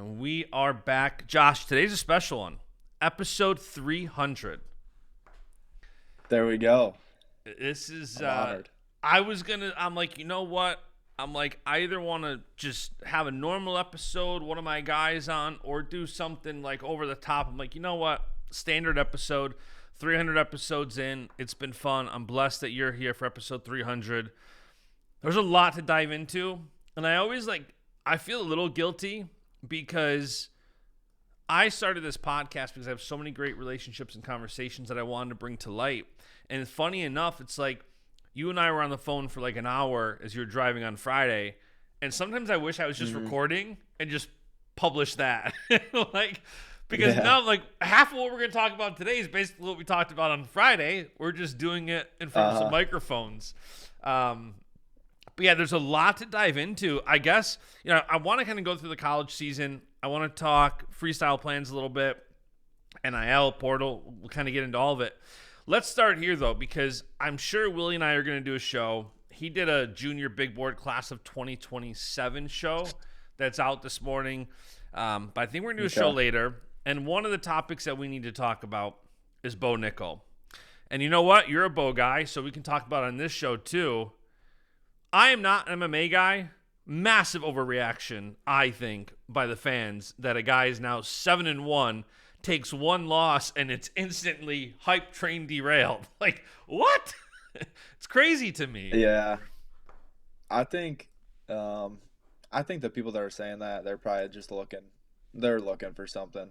And we are back. Josh, today's a special one. Episode 300. There we go. This is, I'm honored. I'm like, you know what? I'm like, I either want to just have a normal episode, one of my guys on, or do something like over the top. I'm like, you know what? Standard episode, 300 episodes in. It's been fun. I'm blessed that you're here for episode 300. There's a lot to dive into. And I feel a little guilty because I started this podcast because I have so many great relationships and conversations that I wanted to bring to light. And funny enough, it's like you and I were on the phone for like an hour as you were driving on Friday. And sometimes I wish I was just recording and just publish that. Because now like half of what we're going to talk about today is basically what we talked about on Friday. We're just doing it in front of some microphones. But yeah, there's a lot to dive into. I guess, I want to kind of go through the college season. I want to talk freestyle plans a little bit, NIL, portal. We'll kind of get into all of it. Let's start here, though, because I'm sure Willie and I are going to do a show. He did a junior big board class of 2027 show that's out this morning. But I think we're going to do a show later. And one of the topics that we need to talk about is Bo Nickal. And you know what? You're a Bo guy, so we can talk about it on this show, too. I am not an MMA guy. Massive overreaction, I think, by the fans that a guy is now 7-1, takes one loss, and it's instantly hype train derailed. Like, what? It's crazy to me. Yeah. I think the people that are saying that, they're probably just looking for something.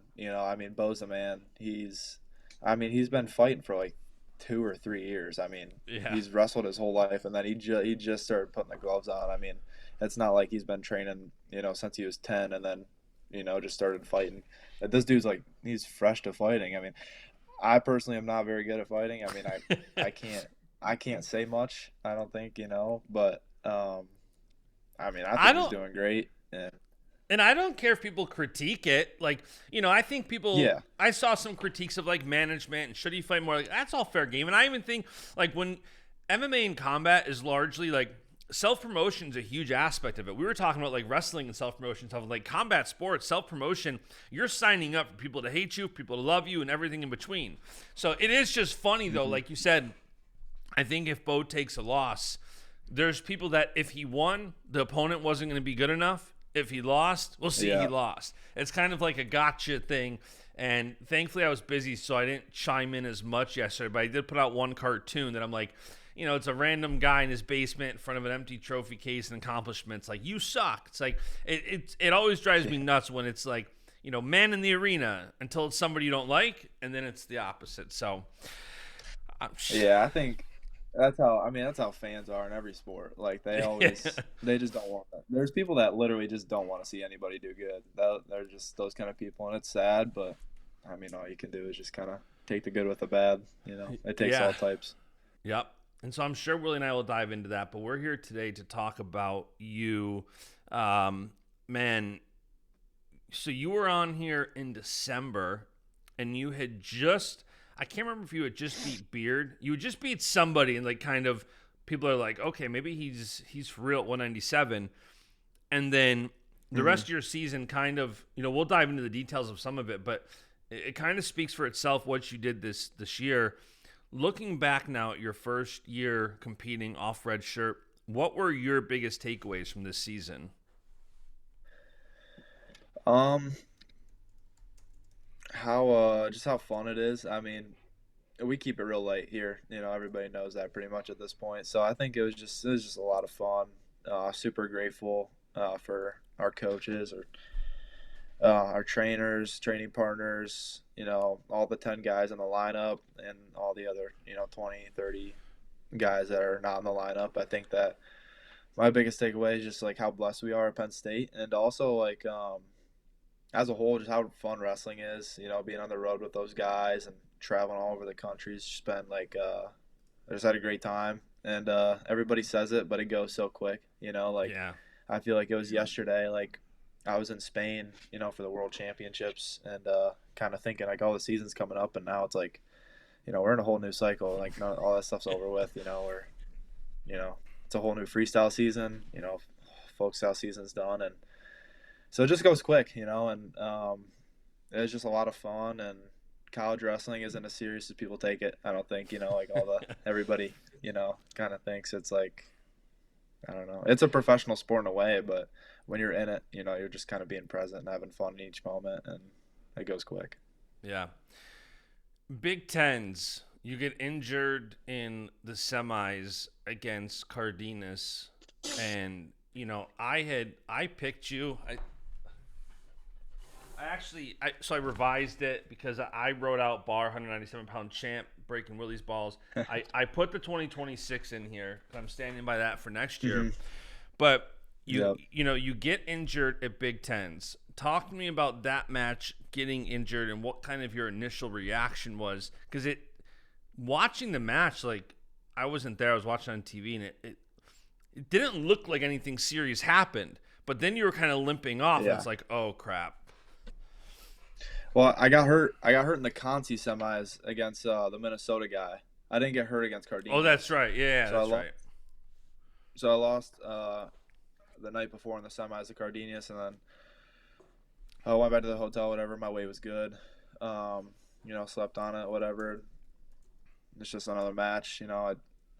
Bo's a man. He's been fighting for like 2 or 3 years. He's wrestled his whole life, and then he just started putting the gloves on. It's not like he's been training, since he was 10 and then, just started fighting. This dude's like, he's fresh to fighting. I personally am not very good at fighting. I can't say much, I don't think, but I think he's doing great. And I don't care if people critique it. I think people, I saw some critiques of like management and should he fight more? Like, that's all fair game. And I even think like when MMA and combat is largely like self-promotion is a huge aspect of it. We were talking about like wrestling and self-promotion stuff, like combat sports, self-promotion, you're signing up for people to hate you, people to love you, and everything in between. So it is just funny though, like you said, I think if Bo takes a loss, there's people that if he won, the opponent wasn't going to be good enough. If he lost, we'll see he lost. It's kind of like a gotcha thing. And thankfully I was busy, so I didn't chime in as much yesterday. But I did put out one cartoon that I'm like, it's a random guy in his basement in front of an empty trophy case and accomplishments. Like, you suck. It's like, it always drives me nuts when it's like, man in the arena until it's somebody you don't like, and then it's the opposite. So, I think that's how fans are in every sport. Like, they always, they just don't want that. There's people that literally just don't want to see anybody do good. They're just those kind of people, and it's sad, but, all you can do is just kind of take the good with the bad. It takes all types. Yep. And so I'm sure Willie and I will dive into that, but we're here today to talk about you. Man, so you were on here in December, and you had just, I can't remember if you had just beat Beard. You had just beat somebody, and like kind of people are like, okay, maybe he's for real at 197. And then the rest of your season kind of, we'll dive into the details of some of it, but it kind of speaks for itself what you did this year. Looking back now at your first year competing off red shirt, what were your biggest takeaways from this season? Just how fun it is. We keep it real light here. Everybody knows that pretty much at this point. So I think it was just a lot of fun. Super grateful for our coaches or our trainers, training partners, all the 10 guys in the lineup and all the other, 20, 30 guys that are not in the lineup. I think that my biggest takeaway is just like how blessed we are at Penn State, and also like as a whole, just how fun wrestling is, being on the road with those guys and traveling all over the country. It's just been like, I just had a great time, and everybody says it, but it goes so quick, I feel like it was yesterday, like I was in Spain, for the World Championships, and kind of thinking like, oh, the season's coming up, and now it's like, we're in a whole new cycle. Like, all that stuff's over with. It's a whole new freestyle season. Folk style season's done, and so it just goes quick, and it was just a lot of fun. And college wrestling isn't as serious as people take it. I don't think, like all the everybody, kind of thinks it's like, I don't know. It's a professional sport in a way, but when you're in it, you're just kind of being present and having fun in each moment, and it goes quick. Yeah. Big Tens, you get injured in the semis against Cardenas, and I picked you. So I revised it because I wrote out Barr, 197-pound champ, breaking Willie's balls. I put the 2026 in here. I'm standing by that for next year. Mm-hmm. But Yep. you get injured at Big Tens. Talk to me about that match, getting injured, and what kind of your initial reaction was. Because watching the match, like, I wasn't there. I was watching on TV, and it didn't look like anything serious happened. But then you were kind of limping off, and it's like, oh crap. Well, I got hurt. I got hurt in the Conci semis against the Minnesota guy. I didn't get hurt against Cardenas. Oh, that's right. Yeah, so that's right. So I lost the night before in the semis to Cardenas, and then I went back to the hotel. Whatever, my weight was good. Slept on it. Whatever. It's just another match.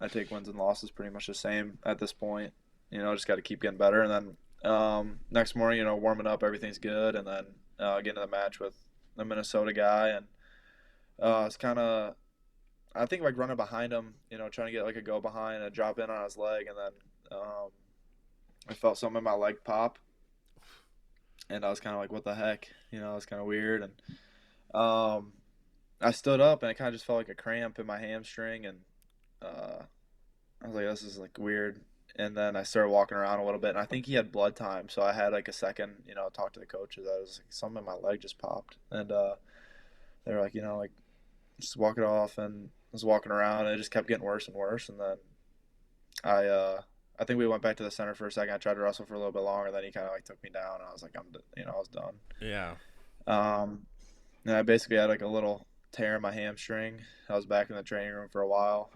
I take wins and losses pretty much the same at this point. Just got to keep getting better. And then next morning, warming up, everything's good, and then get into the match with the Minnesota guy, and it's kind of, I think, like running behind him, trying to get like a go behind, a drop in on his leg, and then I felt something in my leg pop, and I was kind of like, what the heck, it was kind of weird, and I stood up, and it kind of just felt like a cramp in my hamstring, and I was like, this is like weird. And then I started walking around a little bit, and I think he had blood time, so I had like a second, talk to the coaches. I was like, something in my leg just popped, and they were like, like, just walk it off. And I was walking around, and it just kept getting worse and worse. And then I think we went back to the center for a second. I tried to wrestle for a little bit longer, then he kind of like took me down, and I was like, I was done. Yeah. And I basically had like a little tear in my hamstring. I was back in the training room for a while.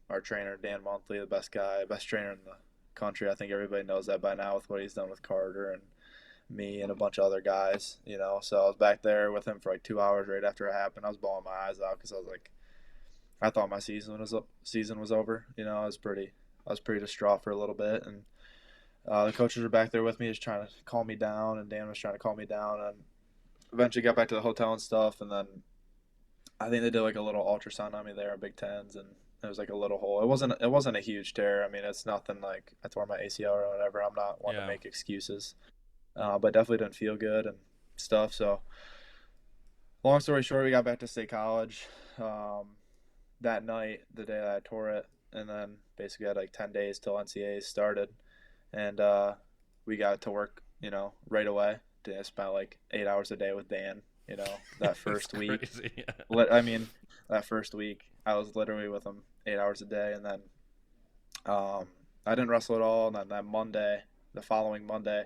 Our trainer, Dan Monthly, the best trainer in the country. I think everybody knows that by now with what he's done with Carter and me and a bunch of other guys, So I was back there with him for like 2 hours right after it happened. I was bawling my eyes out because I was like, I thought my season was over. I was pretty distraught for a little bit, and the coaches were back there with me, just trying to calm me down, and Dan was trying to calm me down, and eventually got back to the hotel and stuff, and then I think they did like a little ultrasound on me there at Big Tens, and it was like a little hole. It wasn't a huge tear. I mean, it's nothing like I tore my ACL or whatever. I'm not one to make excuses, but definitely didn't feel good and stuff. So, long story short, we got back to State College that night, the day that I tore it, and then basically had like 10 days till NCAA started, and we got to work, right away. I spent like 8 hours a day with Dan, that first week. Crazy, yeah. That first week I was literally with him 8 hours a day, and then I didn't wrestle at all. And then the following Monday,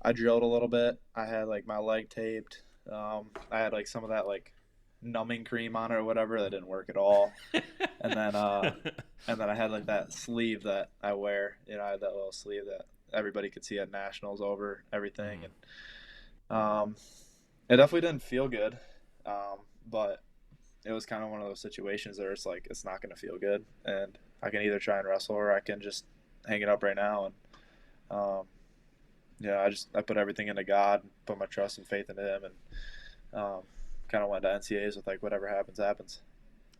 I drilled a little bit. I had like my leg taped. I had like some of that like numbing cream on it or whatever that didn't work at all. And then I had like that sleeve that I wear. I had that little sleeve that everybody could see at nationals over everything, and it definitely didn't feel good, but it was kind of one of those situations where it's like it's not going to feel good, and I can either try and wrestle or I can just hang it up right now. And I put everything into God, put my trust and faith into Him, and kind of went to NCAAs with like whatever happens, happens.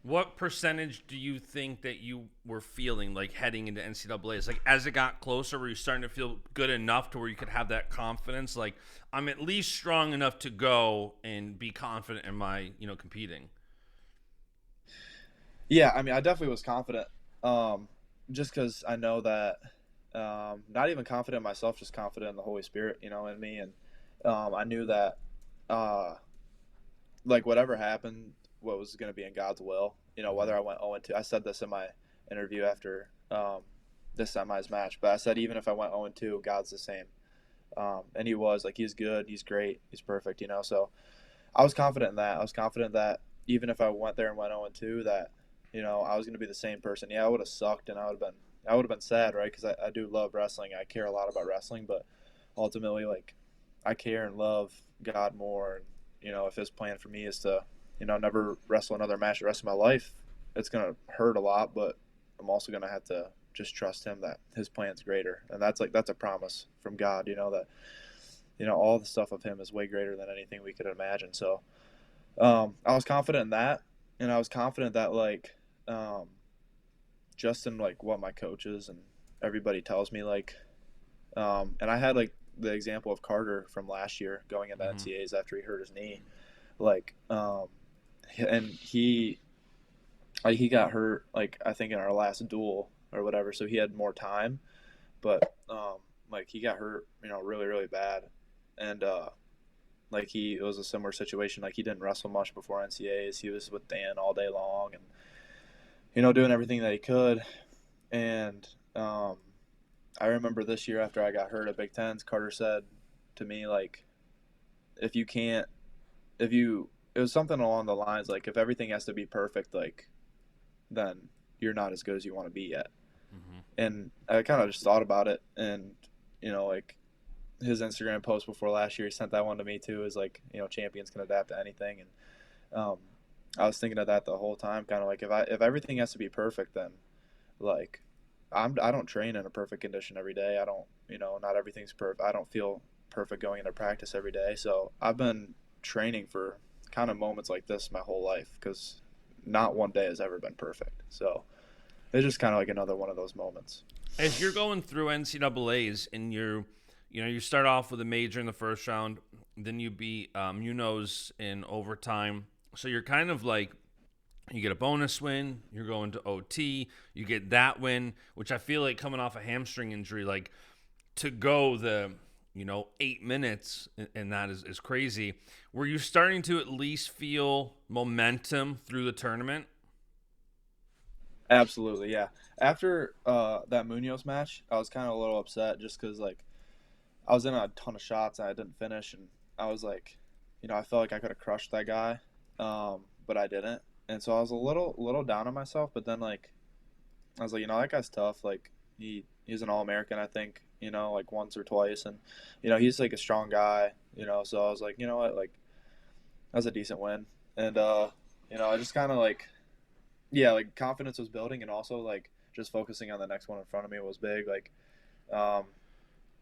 What percentage do you think that you were feeling like heading into NCAAs? Like as it got closer, were you starting to feel good enough to where you could have that confidence? Like I'm at least strong enough to go and be confident in my, competing. Yeah, I mean, I definitely was confident, just because I know that, not even confident in myself, just confident in the Holy Spirit, in me. And I knew that, like, whatever happened, what was going to be in God's will, whether I went 0-2. I said this in my interview after this semis match, but I said even if I went 0-2, God's the same. And He was. Like, He's good, He's great, He's perfect, So I was confident in that. I was confident that even if I went there and went 0-2, that, I was going to be the same person. Yeah, I would have sucked, and I would have been sad, right? Because I do love wrestling. I care a lot about wrestling, but ultimately, like, I care and love God more, and if His plan for me is to never wrestle another match the rest of my life, it's gonna hurt a lot, but I'm also gonna have to just trust Him that His plan's greater, and that's a promise from God. That all the stuff of Him is way greater than anything we could imagine. So I was confident in that, and I was confident that um, just in what my coaches and everybody tells me, and I had the example of Carter from last year going into Mm-hmm. NCAAs after he hurt his knee, like and he got hurt I think in our last duel or whatever, so he had more time, but he got hurt really really bad, and it was a similar situation. He didn't wrestle much before NCAAs. He was with Dan all day long, and doing everything that he could. And I remember this year after I got hurt at Big Tens, Carter said to me if you can't, if you, it was something along the lines if everything has to be perfect, then you're not as good as you want to be yet. Mm-hmm. And I kind of just thought about it, and his Instagram post before last year, he sent that one to me too. Is champions can adapt to anything, and I was thinking of that the whole time. Kind of if everything has to be perfect, then I don't train in a perfect condition every day. I don't not everything's perfect. I don't feel perfect going into practice every day. So I've been training for kind of moments like this my whole life, because not one day has ever been perfect. So it's just kind of another one of those moments. As you're going through NCAAs and you start off with a major in the first round, then you beat Munoz in overtime. So you're kind of you get a bonus win, you're going to OT, you get that win, which I feel like coming off a hamstring injury, to go the 8 minutes, and that is crazy. Were you starting to at least feel momentum through the tournament? Absolutely, yeah. After that Munoz match, I was kind of a little upset just because I was in a ton of shots and I didn't finish, and I was I felt like I could have crushed that guy, but I didn't, and so I was a little down on myself. But then I was that guy's tough. He's an All-American, I think, once or twice, and he's a strong guy, So I was what, that was a decent win, and I just kind of yeah, confidence was building, and also just focusing on the next one in front of me was big. Um,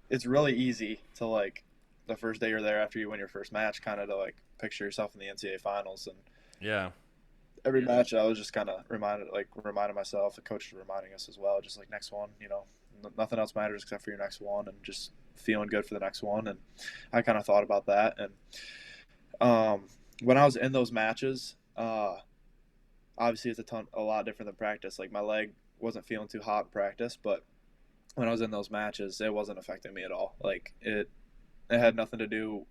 it's really easy to the first day you're there after you win your first match, kind of to picture yourself in the NCAA Finals, and Yeah. every match I was just kind of reminding myself, the coach was reminding us as well, just next one, nothing else matters except for your next one, and just feeling good for the next one. And I kind of thought about that, and when I was in those matches, obviously it's a lot different than practice. My leg wasn't feeling too hot in practice, but when I was in those matches, it wasn't affecting me at all. It had nothing to do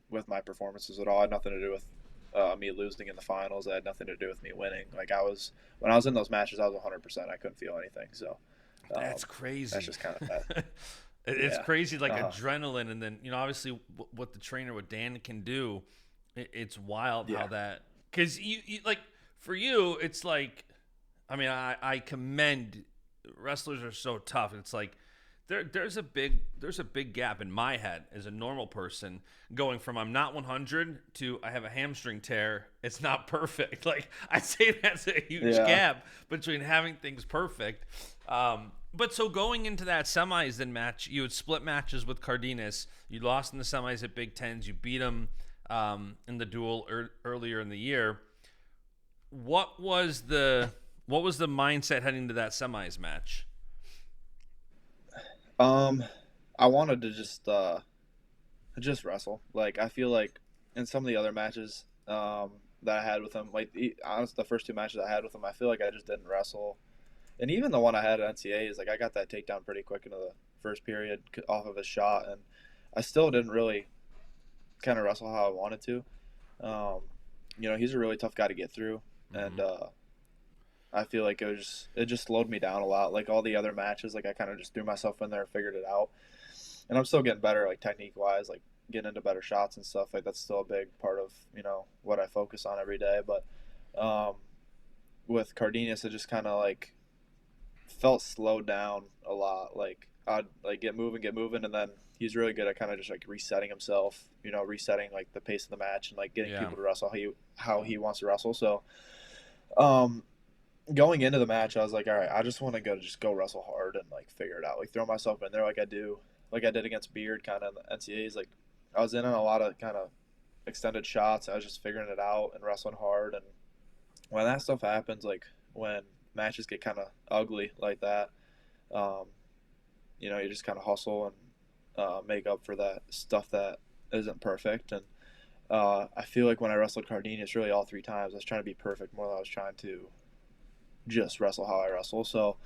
with my performances at all. It had nothing to do with me losing in the finals. It had nothing to do with me winning. When I was in those matches, I was 100%. I couldn't feel anything. So That's crazy. that's just kind of that. It's Yeah. crazy, adrenaline, and then obviously what the trainer, what Dan can do. It's wild Yeah. how that, because you for you, it's I commend wrestlers are so tough. It's there's a big gap in my head as a normal person going from I'm not 100 to I have a hamstring tear. It's not perfect. I'd say that's a huge Yeah. gap between having things perfect. But so going into that semis then match, you had split matches with Cardenas. You lost in the semis at Big Tens. You beat him in the duel earlier in the year. What was the mindset heading to that semis match? I wanted to just wrestle. I feel in some of the other matches that I had with him, honestly, the first two matches I had with him, I feel I just didn't wrestle. And even the one I had at NCAA is I got that takedown pretty quick into the first period off of his shot, and I still didn't really kind of wrestle how I wanted to. He's a really tough guy to get through, and I feel it just slowed me down a lot. All the other matches, I kind of just threw myself in there and figured it out, and I'm still getting better, technique wise, getting into better shots and stuff. That's still a big part of what I focus on every day. But with Cardenas, it just kind of felt slowed down a lot. I'd get moving, and then he's really good at kind of just like resetting himself, resetting like the pace of the match and like getting Yeah. people to wrestle how he wants to wrestle. So, um, going into the match, I was like, all right, I just want to go wrestle hard and like figure it out, like throw myself in there like I did against Beard, kind of in the NCAAs. Like I was in on a lot of kind of extended shots. I was just figuring it out and wrestling hard. And when that stuff happens, like when matches get kind of ugly like that, um, you just kind of hustle and make up for that stuff that isn't perfect. And I feel like when I wrestled Cardenas, really all 3 times, I was trying to be perfect more than I was trying to just wrestle how I wrestle. So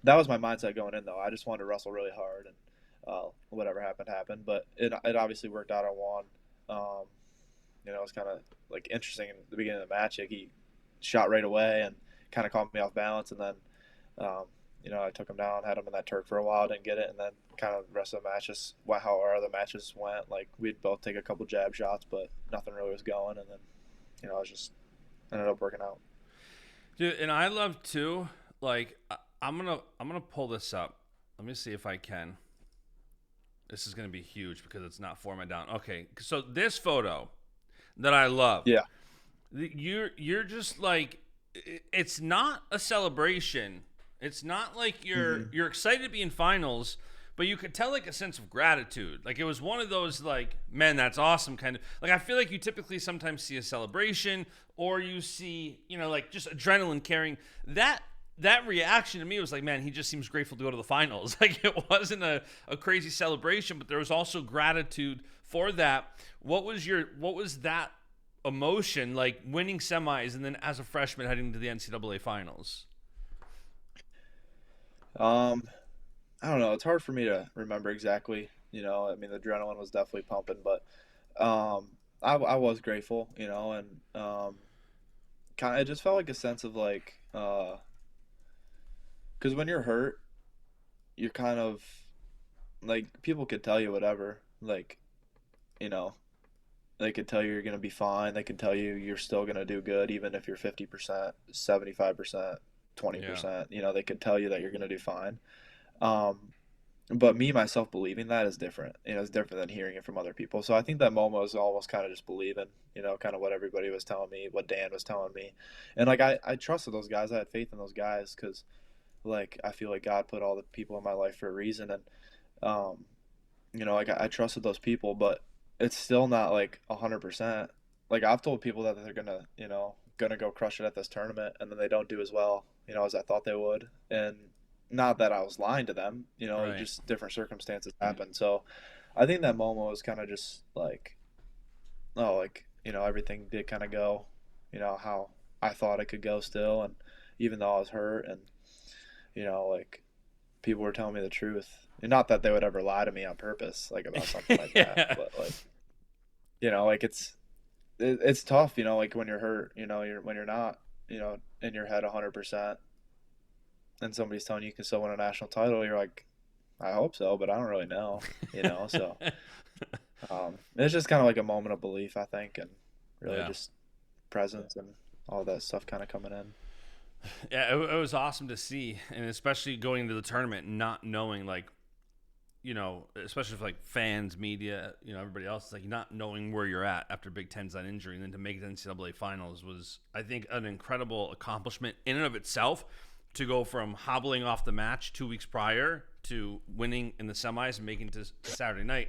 that was my mindset going in, though. I just wanted to wrestle really hard, and whatever happened, happened. But it obviously worked out. I won. It was kind of like interesting in the beginning of the match. Like he shot right away and kind of caught me off balance, and then I took him down, had him in that Turk for a while, didn't get it, and then kind of the rest of the matches, how our other matches went. Like we'd both take a couple jab shots, but nothing really was going, and then I was just ended up working out. Dude, and I love too. Like I'm gonna pull this up. Let me see if I can. This is gonna be huge because it's not formatted down. Okay, so this photo that I love. Yeah. You're just like, it's not a celebration. It's not like you're excited to be in finals, but you could tell like a sense of gratitude. Like it was one of those like, man, that's awesome kind of. Like I feel like you typically sometimes see a celebration or you see, like just adrenaline carrying. That reaction to me was like, man, he just seems grateful to go to the finals. Like it wasn't a crazy celebration, but there was also gratitude for that. What was that emotion like winning semis and then as a freshman heading to the NCAA finals? I don't know. It's hard for me to remember exactly. The adrenaline was definitely pumping, but I was grateful, and kind of it just felt like a sense of like, because when you're hurt, you're kind of like people could tell you whatever, like, they could tell you you're gonna be fine. They could tell you you're still gonna do good, even if you're 50%, 75%, 20%. They could tell you that you're gonna do fine. Um, but me myself believing that is different. It's different than hearing it from other people. So I think that moment was almost kind of just believing, kind of what everybody was telling me, what Dan was telling me, and like I trusted those guys. I had faith in those guys because, like, I feel like God put all the people in my life for a reason, and like I trusted those people, but it's still not like 100%. Like I've told people that they're gonna go crush it at this tournament, and then they don't do as well, as I thought they would, and not that I was lying to them, Right. just different circumstances happen. So I think that moment was kind of just like, oh, like, everything did kind of go, how I thought it could go still. And even though I was hurt and, like people were telling me the truth, and not that they would ever lie to me on purpose, like about something like Yeah. that, but like, like it's tough, like when you're hurt, when you're not, in your head 100%, and somebody's telling you can still win a national title, you're like, I hope so, but I don't really know, So it's just kind of like a moment of belief, I think, and really Yeah. just presence and all that stuff kind of coming in. Yeah, it was awesome to see, and especially going into the tournament, not knowing like, especially for like fans, media, everybody else, like not knowing where you're at after Big Ten's that injury, and then to make the NCAA finals was, I think, an incredible accomplishment in and of itself. To go from hobbling off the match 2 weeks prior to winning in the semis and making to Saturday night.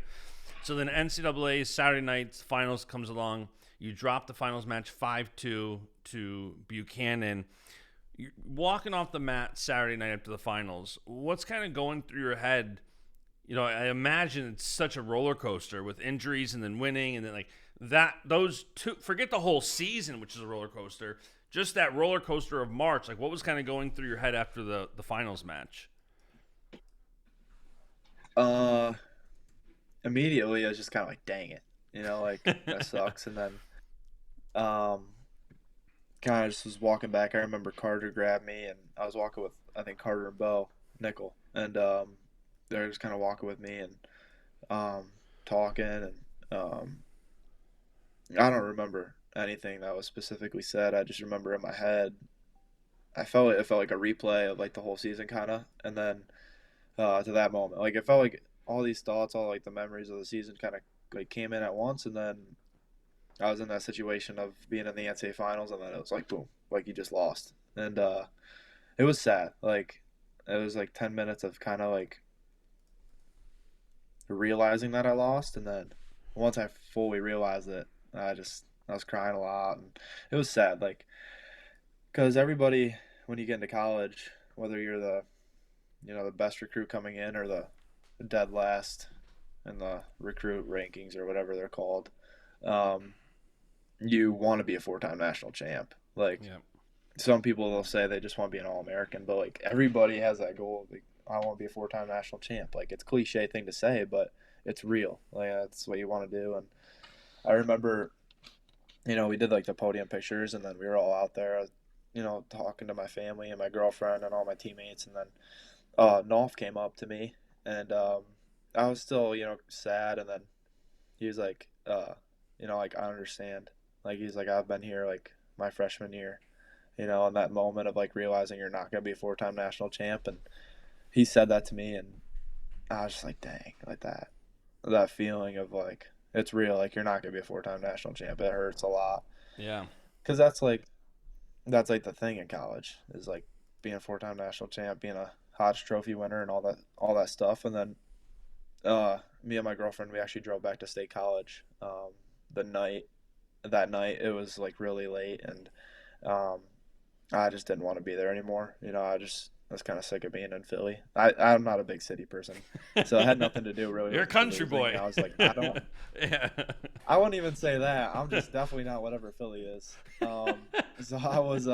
So then NCAA Saturday night finals comes along. You drop the finals match 5-2 to Buchanan. You're walking off the mat Saturday night after the finals. What's kind of going through your head? I imagine it's such a roller coaster with injuries and then winning and then like that. Those two, forget the whole season, which is a roller coaster. Just that roller coaster of March, like what was kind of going through your head after the finals match? Immediately I was just kind of like, dang it, like that sucks. And then, kind of just was walking back. I remember Carter grabbed me, and I was walking with, I think, Carter and Nickal, and they're just kind of walking with me and talking, and I don't remember anything that was specifically said. I just remember in my head, it felt like a replay of like the whole season kind of, and then to that moment, like it felt like all these thoughts, all like the memories of the season kind of like came in at once, and then I was in that situation of being in the NCAA Finals, and then it was like boom, like you just lost, and it was sad. Like it was like 10 minutes of kind of like realizing that I lost, and then once I fully realized it, I was crying a lot, and it was sad. Like because everybody when you get into college, whether you're the best recruit coming in or the dead last in the recruit rankings or whatever they're called, um, you want to be a four-time national champ. Like Yeah. some people will say they just want to be an All-American, but like everybody has that goal. Like I want to be a four-time national champ. Like it's a cliche thing to say, but it's real. Like that's what you want to do. And I remember, we did like the podium pictures, and then we were all out there, talking to my family and my girlfriend and all my teammates, and then Nolf came up to me, and I was still, sad, and then he was like, like I understand. Like he's like I've been here like my freshman year, in that moment of like realizing you're not gonna be a four-time national champ, and he said that to me, and I was just like, dang, like that feeling of like it's real, like you're not gonna be a four-time national champ. It hurts a lot Yeah. because that's like the thing in college is like being a four-time national champ, being a Hodge Trophy winner, and all that stuff. And then me and my girlfriend, we actually drove back to State College the night that night. It was like really late, and um, I just didn't want to be there anymore. I was kind of sick of being in Philly. I'm not a big city person, so it had nothing to do really You're a with country losing. boy. I was like, I don't. Yeah. I wouldn't even say that. I'm just definitely not whatever Philly is. So I was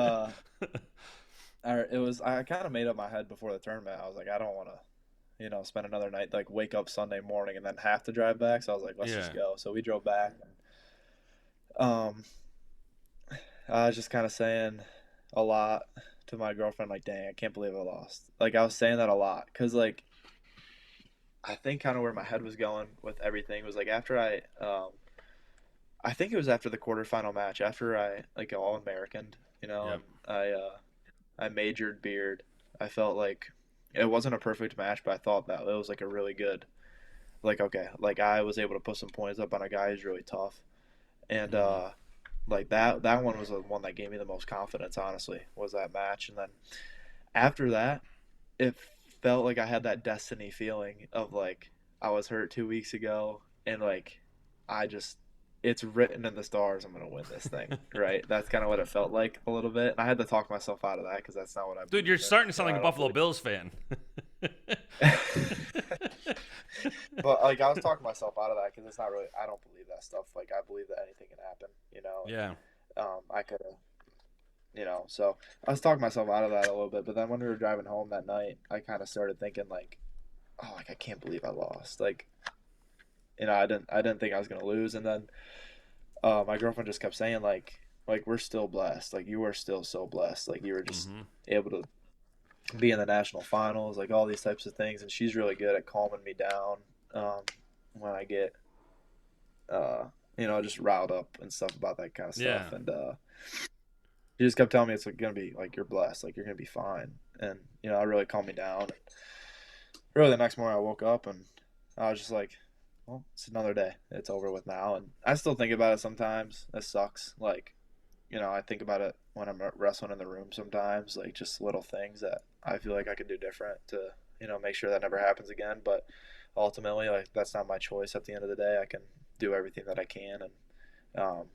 I kind of made up my head before the tournament. I was like, I don't want to, spend another night, like wake up Sunday morning and then have to drive back. So I was like, let's just go. So we drove back. Um, I was just kind of saying a lot to my girlfriend, like, dang, I can't believe I lost. Like I was saying that a lot because like I think kind of where my head was going with everything was like after I think it was after the quarterfinal match, after I like All American, Yep. and I majored beard. I felt like it wasn't a perfect match, but I thought that it was like a really good, like okay, like I was able to put some points up on a guy who's really tough, and Mm-hmm. like that one was the one that gave me the most confidence. Honestly, was that match, and then after that, it felt like I had that destiny feeling of like I was hurt 2 weeks ago, and like I just it's written in the stars I'm gonna win this thing, right? That's kind of what it felt like a little bit, and I had to talk myself out of that because that's not what I Dude, believe you're in. starting to sound like I a don't Buffalo believe. Bills fan. But like I was talking myself out of that because it's not really. I don't believe that stuff. Like I believe that anything can happen, Yeah. and I could have, So I was talking myself out of that a little bit. But then when we were driving home that night, I kind of started thinking like, oh, like I can't believe I lost. Like, I didn't think I was gonna lose. And then my girlfriend just kept saying like we're still blessed. Like you were still so blessed. Like you were just Mm-hmm. able to be in the national finals. Like all these types of things. And she's really good at calming me down um, when I get uh, just riled up and stuff about that kind of Yeah. stuff. And she just kept telling me it's like gonna be like you're blessed. Like you're gonna be fine. And it really calmed me down. Really, the next morning I woke up and I was just like, well, it's another day. It's over with now. And I still think about it sometimes. It sucks. Like, I think about it when I'm wrestling in the room sometimes, like just little things that I feel like I could do different to, make sure that never happens again. But ultimately, like, that's not my choice at the end of the day. I can do everything that I can. And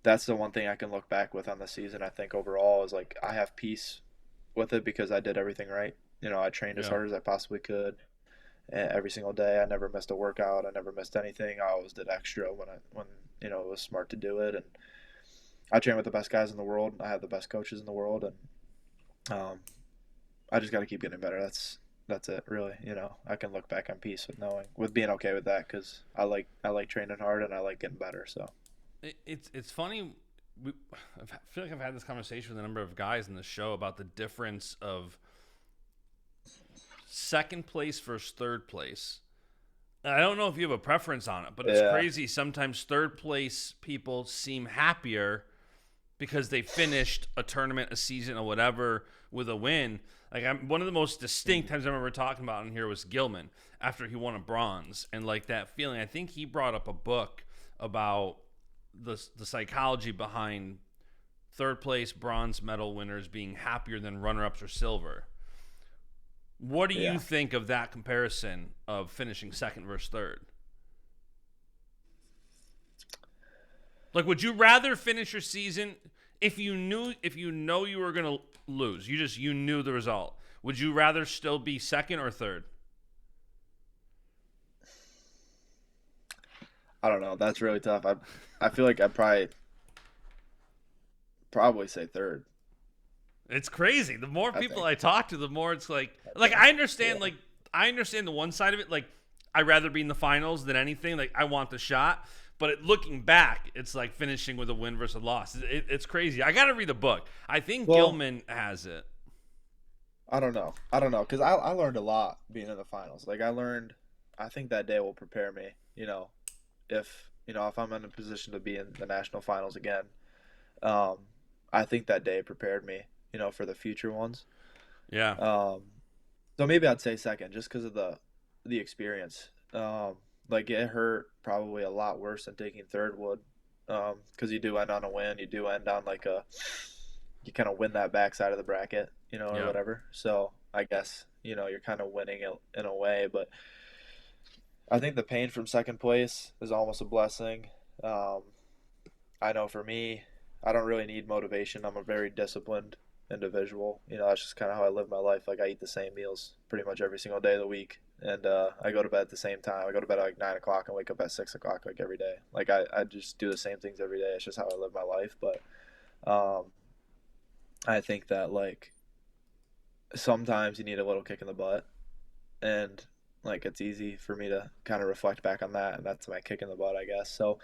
that's the one thing I can look back with on the season, I think, overall, is like I have peace with it because I did everything right. I trained as Yeah. hard as I possibly could every single day. I never missed a workout. I never missed anything. I always did extra when it was smart to do it. And I train with the best guys in the world. I have the best coaches in the world, and I just got to keep getting better. That's it, really. I can look back on peace with being okay with that because I like training hard and I like getting better. So It's funny. I feel like I've had this conversation with a number of guys in the show about the difference of second place versus third place. I don't know if you have a preference on it, but it's yeah, crazy. Sometimes third place people seem happier because they finished a tournament, a season, or whatever with a win. Like, one of the most distinct times I remember talking about in here was Gilman after he won a bronze, and like that feeling. I think he brought up a book about the psychology behind third place bronze medal winners being happier than runner-ups or silver. What do you think of that comparison of finishing second versus third? Like, would you rather finish your season if you know you were gonna lose? You knew the result. Would you rather still be second or third? I don't know. That's really tough. I feel like I'd probably say third. It's crazy. The more people I talk to, the more it's like I understand the one side of it. Like, I'd rather be in the finals than anything. Like, I want the shot. But looking back, it's like finishing with a win versus a loss. It's crazy. I got to read the book. I think Gilman has it. I don't know. Because I learned a lot being in the finals. Like, I think that day will prepare me, if I'm in a position to be in the national finals again. I think that day prepared me, for the future ones. Yeah. So maybe I'd say second just because of the experience. Like, it hurt probably a lot worse than taking third would, because you do end on a win. You do end on you kind of win that backside of the bracket, or whatever. So I guess, you're kind of winning it in a way. But I think the pain from second place is almost a blessing. I know for me, I don't really need motivation. I'm a very disciplined individual. That's just kind of how I live my life. Like, I eat the same meals pretty much every single day of the week. And I go to bed at the same time. I go to bed at like 9 o'clock and wake up at 6 o'clock like every day. Like, I just do the same things every day. It's just how I live my life. But I think that, like, sometimes you need a little kick in the butt. And, like, it's easy for me to kind of reflect back on that. And that's my kick in the butt, I guess. So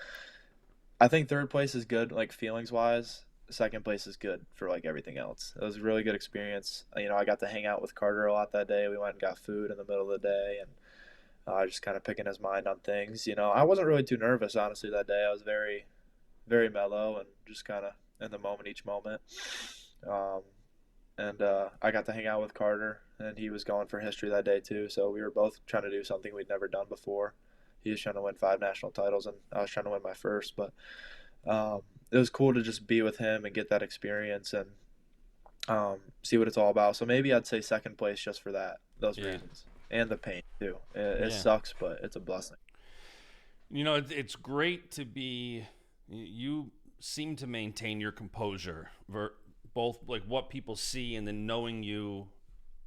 I think third place is good, like, feelings-wise. Second place is good for, like, everything else. It was a really good experience. I got to hang out with Carter a lot that day. We went and got food in the middle of the day, and just kind of picking his mind on things. I wasn't really too nervous, honestly, that day. I was very, very mellow and just kind of in the moment each moment. And I got to hang out with Carter, and he was going for history that day too. So we were both trying to do something we'd never done before. He was trying to win 5 national titles, and I was trying to win my first. But it was cool to just be with him and get that experience and see what it's all about. So maybe I'd say second place just for those reasons, and the pain too. It sucks, but it's a blessing. It's great to be. You seem to maintain your composure, both like what people see and then knowing you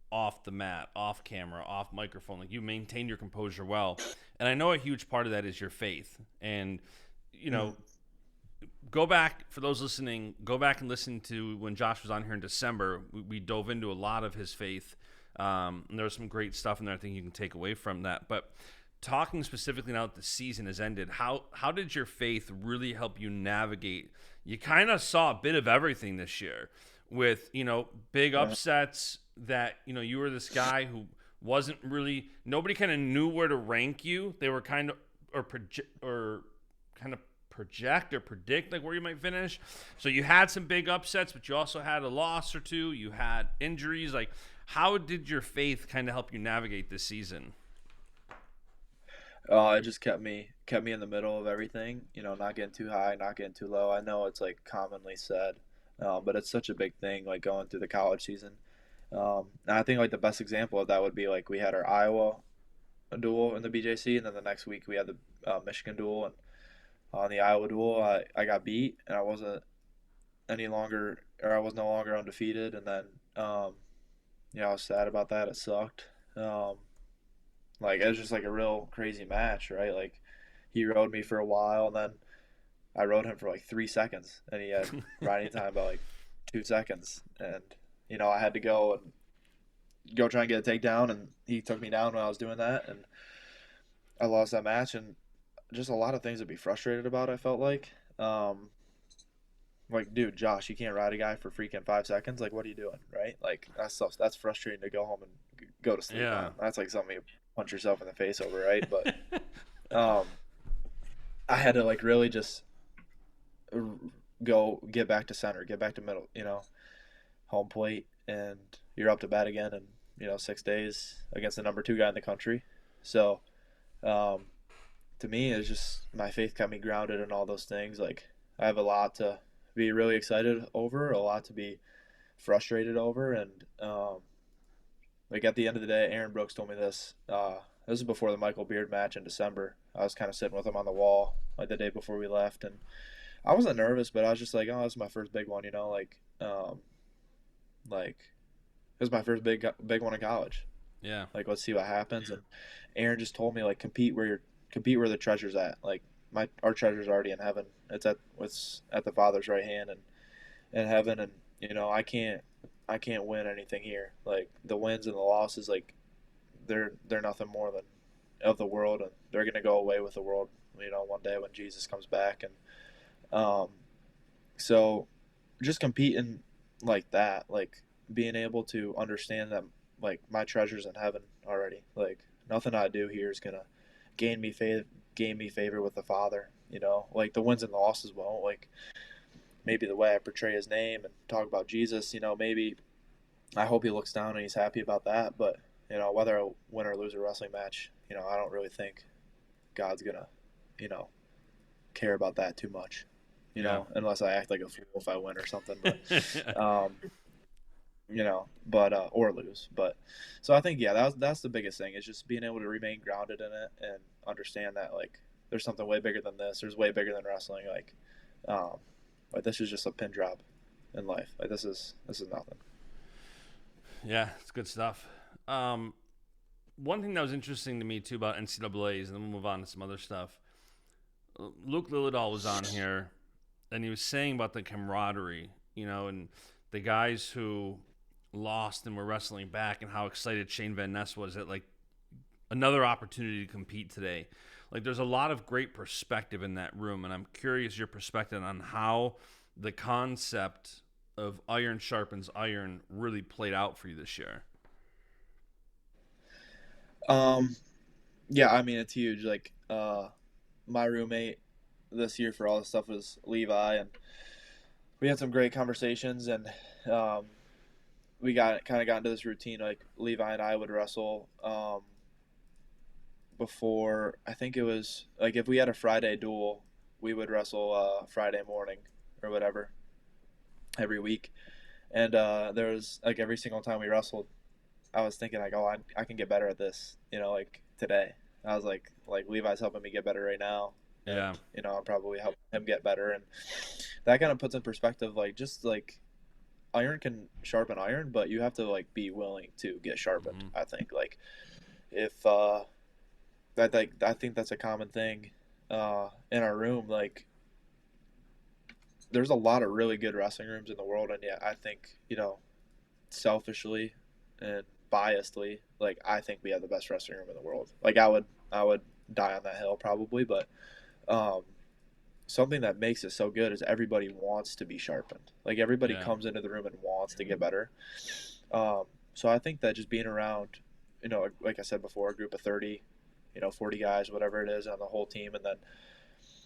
off the mat, off camera, off microphone. Like, you maintain your composure well, and I know a huge part of that is your faith. And go back, for those listening, go back and listen to when Josh was on here in December. We dove into a lot of his faith. And there was some great stuff in there I think you can take away from that. But talking specifically now that the season has ended, how did your faith really help you navigate? You kind of saw a bit of everything this year with, big upsets that, you were this guy who wasn't really, nobody kind of knew where to rank you. They were kind of, project or predict like where you might finish. So you had some big upsets, but you also had a loss or two. You had injuries. Like, how did your faith kind of help you navigate this season? It just kept me in the middle of everything. Not getting too high, not getting too low. I know it's like commonly said, but it's such a big thing, like going through the college season. And I think like the best example of that would be like we had our Iowa duel in the BJC, and then the next week we had the Michigan duel, and on the Iowa duel, I got beat, and I wasn't no longer undefeated, and then I was sad about that. It sucked. Like, it was just like a real crazy match, right? Like, he rode me for a while, and then I rode him for like 3 seconds, and he had riding time about like 2 seconds, and I had to go try and get a takedown, and he took me down when I was doing that, and I lost that match. And just a lot of things to be frustrated about, I felt like. Like, dude, Josh, you can't ride a guy for freaking 5 seconds. Like, what are you doing, right? Like, that's frustrating to go home and go to sleep on. That's like something you punch yourself in the face over, right? But I had to, like, really just go get back to center, get back to middle, home plate, and you're up to bat again in 6 days against the number 2 guy in the country. So um, to me, it's just my faith kept me grounded in all those things. Like I have a lot to be really excited over, a lot to be frustrated over, and like at the end of the day, Aaron Brooks told me this. This is before the Michael Beard match in December. I was kind of sitting with him on the wall like the day before we left, and I wasn't nervous, but I was just like, oh, this is my first big one, like it was my first big one in college. Yeah. Like let's see what happens. And Aaron just told me like compete where the treasure's at. Like our treasure's already in heaven. It's at the Father's right hand and in heaven, and I can't win anything here. Like the wins and the losses, like they're nothing more than of the world, and they're gonna go away with the world. One day when Jesus comes back, and so just competing like that, like being able to understand that like my treasure's in heaven already. Like nothing I do here is gonna gain me favor with the Father. Like the wins and the losses won't. Like maybe the way I portray His name and talk about Jesus, maybe I hope He looks down and He's happy about that. But whether I win or lose a wrestling match, I don't really think God's gonna, care about that too much. Unless I act like a fool if I win or something. But or lose. But so I think that's the biggest thing is just being able to remain grounded in it and understand that like there's something way bigger than this. There's way bigger than wrestling. Like this is just a pin drop in life. Like this is nothing. Yeah, it's good stuff. One thing that was interesting to me too about NCAA's, and then we'll move on to some other stuff. Luke Lillidahl was on here, and he was saying about the camaraderie, and the guys who lost and were wrestling back, and how excited Shane Van Ness was at like another opportunity to compete today. Like there's a lot of great perspective in that room, and I'm curious your perspective on how the concept of iron sharpens iron really played out for you this year. Yeah, I mean it's huge. Like my roommate this year for all this stuff was Levi, and we had some great conversations, and we got into this routine. Like Levi and I would wrestle before. I think it was like if we had a Friday duel, we would wrestle Friday morning or whatever every week. And there was like every single time we wrestled, I was thinking like, oh, I can get better at this. Like today, I was like Levi's helping me get better right now. Yeah. And, I'll probably help him get better, and that kind of puts in perspective. Like just like iron can sharpen iron, but you have to like be willing to get sharpened. I think like if I think that's a common thing in our room. Like there's a lot of really good wrestling rooms in the world, and yeah, I think selfishly and biasedly, like I think we have the best wrestling room in the world. Like I would die on that hill probably, but something that makes it so good is everybody wants to be sharpened. Like everybody comes into the room and wants to get better. So I think that just being around, like I said before, a group of 30, 40 guys, whatever it is on the whole team, and then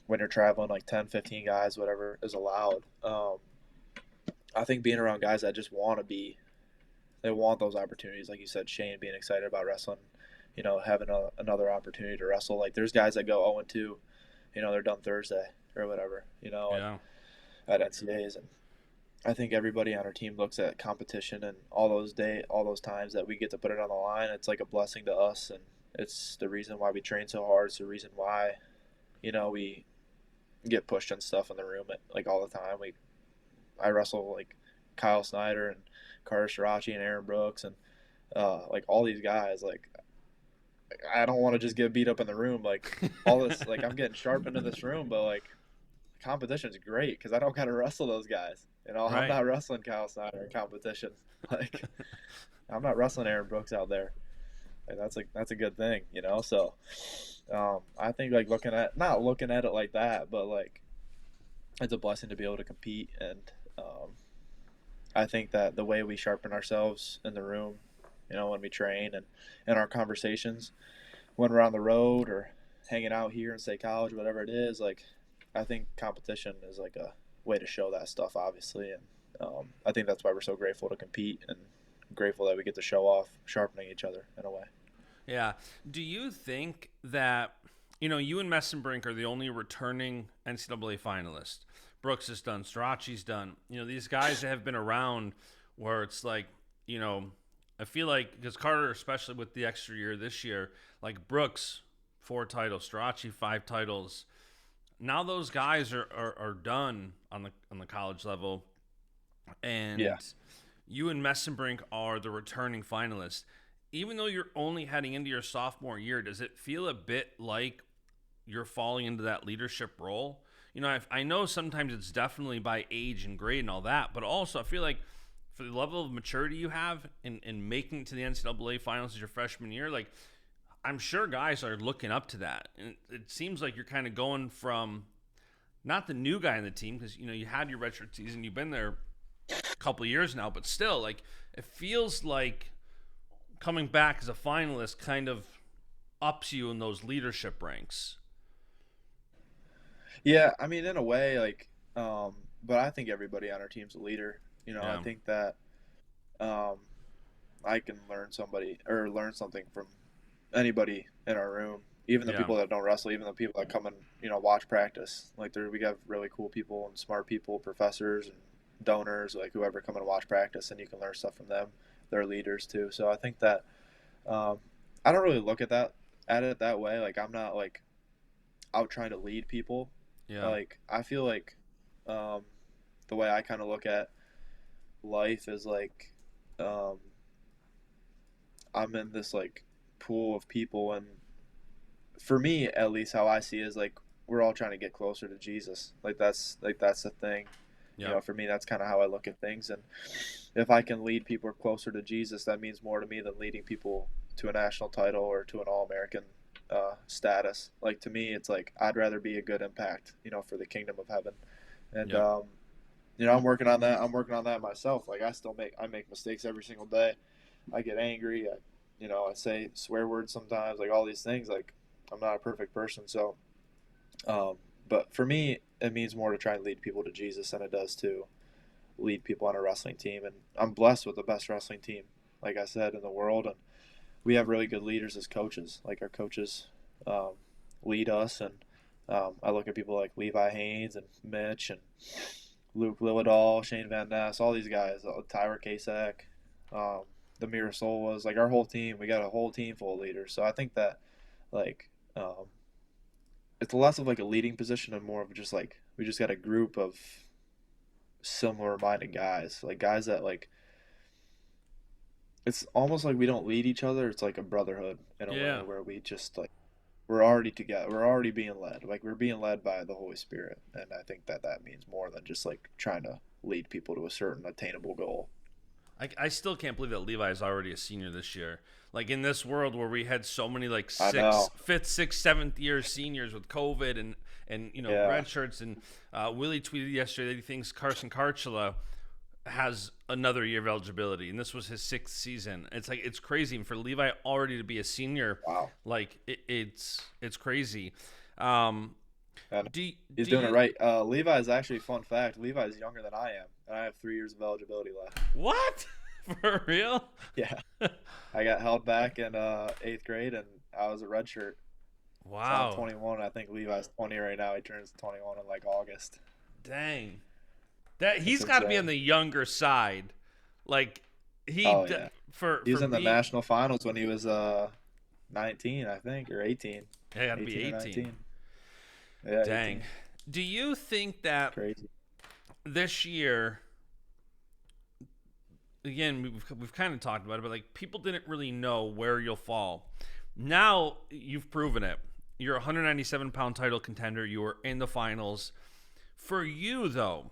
when you're traveling like 10, 15 guys, whatever is allowed. I think being around guys that just they want those opportunities. Like you said, Shane being excited about wrestling, having another opportunity to wrestle. Like there's guys that go 0-2, they're done Thursday or whatever, at NCAAs. And I think everybody on our team looks at competition and all those times that we get to put it on the line. It's like a blessing to us, and it's the reason why we train so hard. It's the reason why, we get pushed and stuff in the room like all the time. I wrestle like Kyle Snyder and Carter Sirachi and Aaron Brooks and like all these guys. Like I don't want to just get beat up in the room. Like all this, like I'm getting sharpened in this room, but like competition's great because I don't gotta wrestle those guys. Right. I'm not wrestling Kyle Snyder in competition. Like I'm not wrestling Aaron Brooks out there. Like, that's a good thing, So I think like not looking at it like that, but like it's a blessing to be able to compete. And I think that the way we sharpen ourselves in the room, when we train and in our conversations, when we're on the road or hanging out here in State College, whatever it is, like I think competition is like way to show that stuff, obviously. And I think that's why we're so grateful to compete and grateful that we get to show off sharpening each other in a way. Yeah. Do you think that, you and Messenbrink are the only returning NCAA finalists? Brooks is done. Strachey's done. These guys that have been around where it's like, I feel like, because Carter, especially with the extra year this year, like Brooks, 4 titles, Strachey, 5 titles. Now those guys are done on the college level, and Yeah. you and Messenbrink are the returning finalists. Even though you're only heading into your sophomore year, does it feel a bit like you're falling into that leadership role? I know sometimes it's definitely by age and grade and all that, but also I feel like for the level of maturity you have in making it to the NCAA finals as your freshman year, like I'm sure guys are looking up to that. And it seems like you're kind of going from not the new guy in the team because, you had your redshirt season, you've been there a couple of years now, but still, like, it feels like coming back as a finalist kind of ups you in those leadership ranks. Yeah, I mean, in a way, like, but I think everybody on our team's a leader. I Yeah. think that um, I can learn something from anybody in our room, even the Yeah. people that don't wrestle, even the people that come and watch practice. Like, we have really cool people and smart people, professors and donors, like whoever come and watch practice, and you can learn stuff from them. They're leaders too. So I think that um, I don't really look at it that way. Like, I'm not like out trying to lead people. Yeah. Like, I feel like um, the way I kind of look at life is like um, I'm in this like pool of people, and for me at least, how I see it is like we're all trying to get closer to Jesus. That's the thing. Yeah. For me, that's kind of how I look at things. And if I can lead people closer to Jesus, that means more to me than leading people to a national title or to an All-American status. Like, to me, it's like I'd rather be a good impact, for the kingdom of heaven. And Yep. I'm working on that. I'm working on that myself. Like, I make mistakes every single day. I get angry. I say swear words sometimes. Like, all these things. Like, I'm not a perfect person. So, um, but for me, it means more to try and lead people to Jesus than it does to lead people on a wrestling team. And I'm blessed with the best wrestling team, like I said, in the world. And we have really good leaders as coaches. Like, our coaches um, lead us. And I look at people like Levi Haynes and Mitch and Luke Lillidahl, Shane Van Ness, all these guys, Tyler Kasek, um, the Mirasolas, like our whole team. We got a whole team full of leaders. So I think that, like, it's less of like a leading position and more of just like we just got a group of similar minded guys, like guys that like it's almost like we don't lead each other. It's like a brotherhood in a way Yeah. where we just like we're already together. We're already being led. Like, we're being led by the Holy Spirit, and I think that that means more than just like trying to lead people to a certain attainable goal. I still can't believe that Levi is already a senior this year. Like in this world where we had so many like I know. fifth, sixth, seventh year seniors with COVID and Yeah. red shirts and Willie tweeted yesterday that he thinks Carson Karchula has another year of eligibility and this was his 6th season. It's like it's crazy and for Levi already to be a senior, Wow. like it's crazy. Um, And do he's do doing it you right. Levi's actually, fun fact, Levi's younger than I am, and I have 3 years of eligibility left. what for real? Yeah. I got held back in 8th grade, and I was a redshirt. So I'm Wow, 21. I think Levi's 20 right now. He turns 21 in like August. dang. That It's he's got to be on insane. the younger side. Like Oh yeah. He for was in the being national finals when he was 19, I think, or 18. yeah, got to be 18 or 18. 19. Yeah, Dang. 18. Do you think It's that crazy. this year again we've kind of talked about it but like people didn't really know where you'll fall. Now you've proven it. You're a 197-pound title contender. You were in the finals. For you though,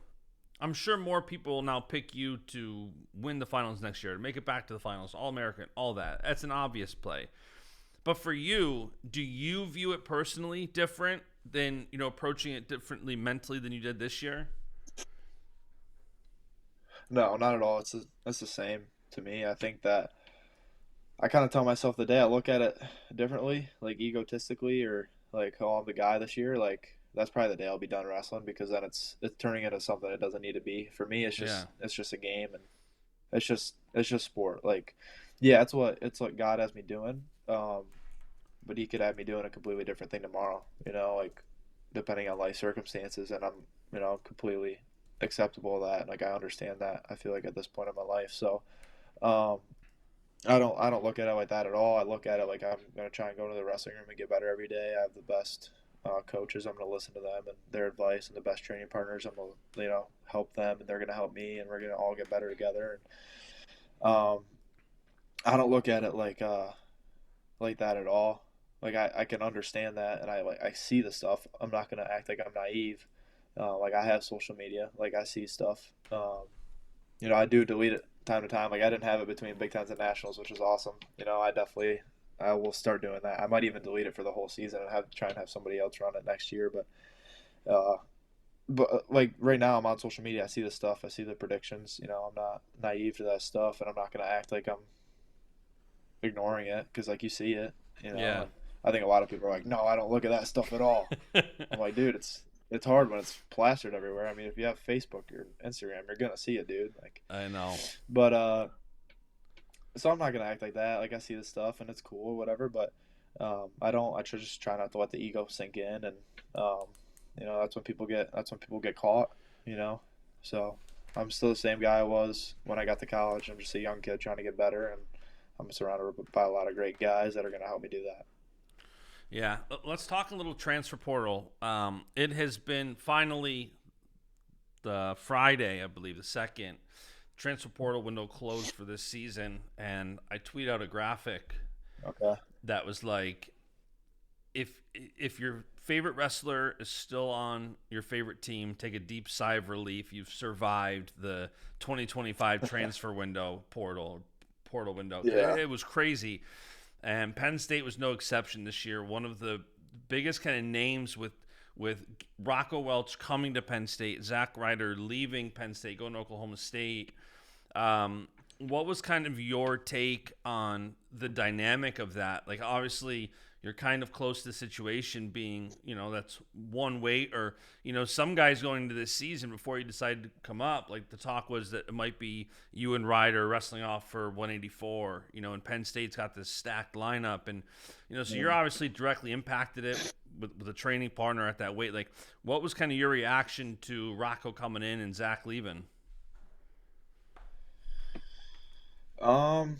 I'm sure more people will now pick you to win the finals next year, to make it back to the finals, All American, all that. That's an obvious play. But for you, do you view it personally different than, approaching it differently mentally than you did this year? No, not at all. It's the same to me. I think that I kind of tell myself the day I look at it differently, like egotistically, or like, oh, I'm the guy this year. Like, that's probably the day I'll be done wrestling, because then it's turning into something it doesn't need to be. For me, Yeah. it's just a game, and it's just sport. Like, yeah, it's what God has me doing. But He could have me doing a completely different thing tomorrow. Like, depending on life circumstances, and I'm completely acceptable of that. Like, I understand that. I feel like at this point in my life, so um, I don't look at it like that at all. I look at it like I'm gonna try and go to the wrestling room and get better every day. I have the best coaches. I'm gonna listen to them and their advice, and the best training partners. I'm gonna help them, and they're gonna help me, and we're gonna all get better together. And I don't look at it like that at all. Like, I can understand that, and I see the stuff. I'm not gonna act like I'm naive. Like, I have social media. Like, I see stuff. I do delete it time to time. Like, I didn't have it between Big Tens and Nationals, which is awesome. I will start doing that. I might even delete it for the whole season and try and have somebody else run it next year. But like right now, I'm on social media. I see the stuff. I see the predictions. I'm not naive to that stuff, and I'm not gonna act like I'm ignoring it, because like you see it. Yeah. And I think a lot of people are like, no, I don't look at that stuff at all. I'm like, dude, it's hard when it's plastered everywhere. I mean, if you have Facebook or Instagram, you're gonna see it, dude. Like, I know. but so I'm not gonna act like that. Like, I see the stuff and it's cool or whatever, but I don't. Just try not to let the ego sink in, and um, that's when people get caught. You know, so I'm still the same guy I was when I got to college. I'm just a young kid trying to get better, and I'm surrounded by a lot of great guys that are gonna help me do that. Yeah. Let's talk a little transfer portal. It has been finally the Friday, I believe, the second transfer portal window closed for this season, and I tweet out a graphic Okay. that was like, if your favorite wrestler is still on your favorite team, take a deep sigh of relief. You've survived the 2025 transfer portal window. Yeah. It was crazy, and Penn State was no exception this year. One of the biggest kind of names with Rocco Welch coming to Penn State, Zack Ryder leaving Penn State, going to Oklahoma State. What was kind of your take on the dynamic of that? Like, obviously, you're kind of close to the situation being, that's one weight, or, some guys going into this season before you decide to come up, like the talk was that it might be you and Ryder wrestling off for 184, and Penn State's got this stacked lineup. And, so you're obviously directly impacted it with a training partner at that weight. Like, what was kind of your reaction to Rocco coming in and Zack leaving? Um,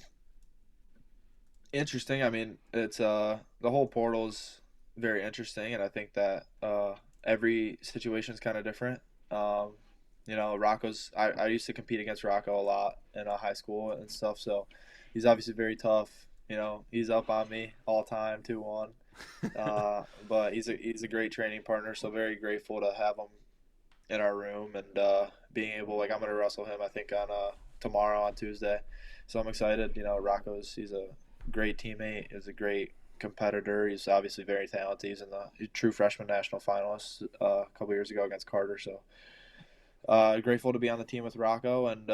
Interesting. I mean, it's the whole portal is very interesting, and I think that every situation is kind of different. Um, Rocco's. I used to compete against Rocco a lot in high school and stuff, so he's obviously very tough. He's up on me all the time, 2-1. But he's a great training partner, so very grateful to have him in our room, and being able, like, I'm gonna wrestle him, I think, on tomorrow on Tuesday. So I'm excited. He's a great teammate. He's a great competitor. He's obviously very talented. He's in the true freshman national finalists a couple years ago against Carter. So grateful to be on the team with Rocco, and